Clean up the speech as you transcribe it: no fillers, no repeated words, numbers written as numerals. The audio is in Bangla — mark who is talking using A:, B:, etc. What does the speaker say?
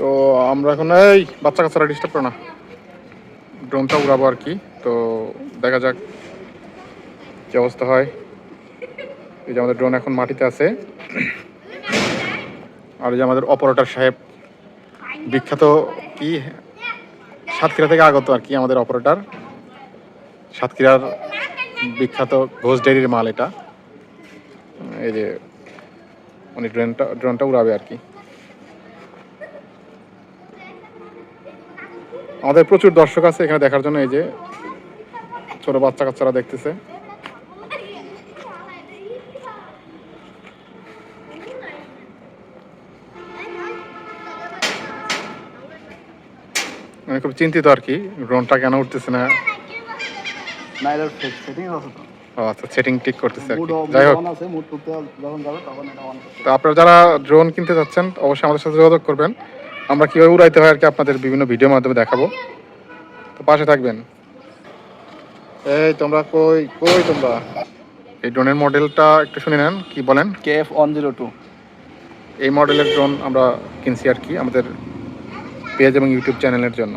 A: তো আমরা এখন এই বাচ্চা কাচ্চারা ডিস্টার্ব করো না, ড্রোনটা উড়াবো আর কি। তো দেখা যাক কি অবস্থা হয়। এই যে আমাদের ড্রোন এখন মাটিতে আছে, আর এই যে আমাদের অপারেটর সাহেব, বিখ্যাত কি সাতক্ষীরা থেকে আগত আর কি আমাদের অপারেটর, সাতক্ষীরার বিখ্যাত ঘোষ ডেয়ারির মাল এটা। এই যে উনি ড্রোনটা উড়াবে আর কি। আমাদের প্রচুর দর্শক আছে এখানে দেখার জন্য, এই যে ছোট বাচ্চা কাচ্চারা দেখতেছে। আমি খুব চিন্তিত আর কি, ড্রোনটা কেন উঠতেছে না। ও আচ্ছা, সেটিং ঠিক করতেছে আর কি। যাই হোক, তো আপনারা যারা ড্রোন কিনতে যাচ্ছেন অবশ্যই আমাদের সাথে যোগাযোগ করবেন। আমরা কীভাবে উড়াইতে হয় আর কি আপনাদের বিভিন্ন ভিডিওর মাধ্যমে দেখাবো, তো পাশে থাকবেন। এই তোমরা কই কই তোমরা, এই ড্রোনের মডেলটা একটু শুনে নেন, কি বলেন?
B: KF-102
A: এই মডেলের ড্রোন আমরা কিনছি আর কি আমাদের পেজ এবং ইউটিউব চ্যানেলের জন্য।